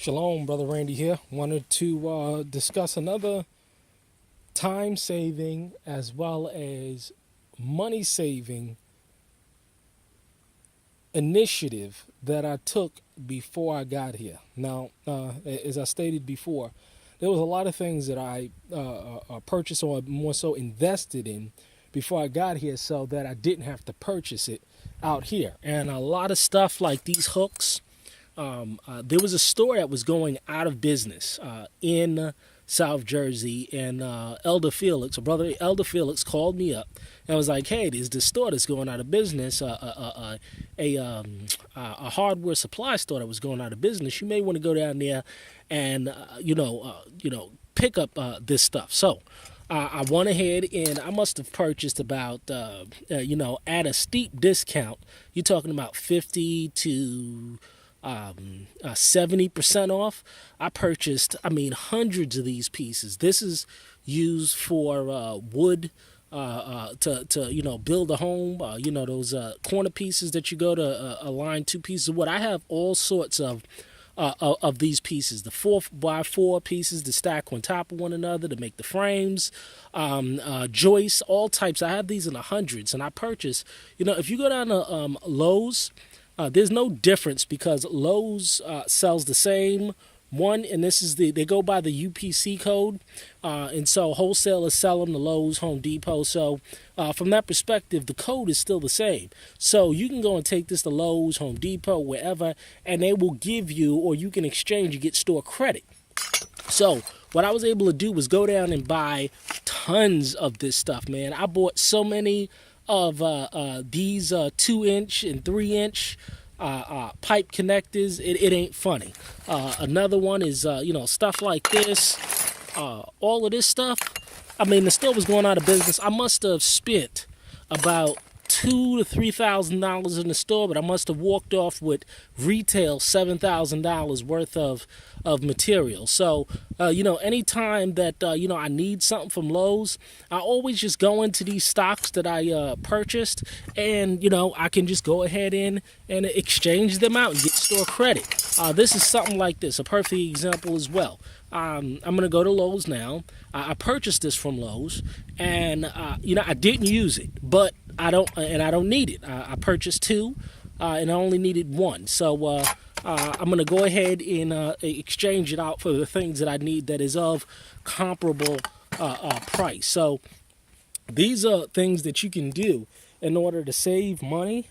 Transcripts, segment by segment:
Shalom, Brother Randy here. Wanted to discuss another time saving as well as money saving initiative that I took before I got here. Now, as I stated before, there was a lot of things that I purchased or more so invested in before I got here so that I didn't have to purchase it out here. And a lot of stuff like these hooks. There was a store that was going out of business in South Jersey, and Elder Felix, or brother Elder Felix, called me up and was like, "Hey, there's this store that's going out of business, a hardware supply store that was going out of business. You may want to go down there and pick up this stuff." So I went ahead and I must have purchased about at a steep discount. You're talking about 50 to 70% off. I purchased, hundreds of these pieces. This is used for wood to build a home. Those corner pieces that you go to align two pieces of wood. I have all sorts of these pieces, the 4x4 pieces to stack on top of one another to make the frames, joists, all types. I have these in the hundreds, and I purchased. If you go down to Lowe's. There's no difference because Lowe's sells the same one, and they go by the UPC code, and so wholesalers sell them to Lowe's, Home Depot. So from that perspective, the code is still the same. So you can go and take this to Lowe's, Home Depot, wherever, and they will give you, or you can exchange, you get store credit. So what I was able to do was go down and buy tons of this stuff, man. I bought so many of these 2-inch and 3-inch pipe connectors. It ain't funny. Another one is stuff like this. All of this stuff. The store was going out of business. I must have spent about $2,000 to $3,000 in the store, but I must have walked off with retail $7,000 worth of material. So anytime that I need something from Lowe's, I always just go into these stocks that I purchased, and I can just go ahead and exchange them out and get store credit. This is something like this, a perfect example as well. I'm gonna go to Lowe's now. I purchased this from Lowe's, and I didn't use it, but I don't need it. I purchased two, and I only needed one. So I'm gonna go ahead and exchange it out for the things that I need that is of comparable price. So these are things that you can do in order to save money.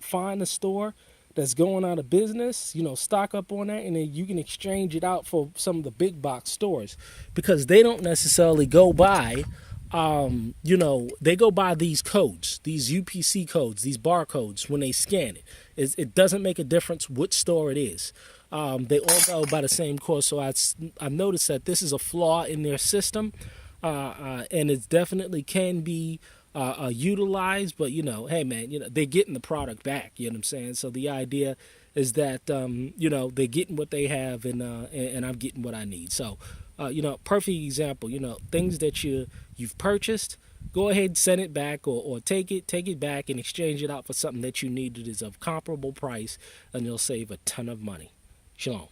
Find a store that's going out of business, stock up on that, and then you can exchange it out for some of the big box stores, because they don't necessarily go by, they go by these codes, these UPC codes, these barcodes when they scan it. It doesn't make a difference which store it is. They all go by the same code. So I noticed that this is a flaw in their system, and it definitely can be utilized, but hey man, they're getting the product back, you know what I'm saying? So the idea is that they're getting what they have, and I'm getting what I need. So perfect example, things that you've purchased, go ahead and send it back, or take it back and exchange it out for something that you need that is of comparable price, and you'll save a ton of money. Shalom.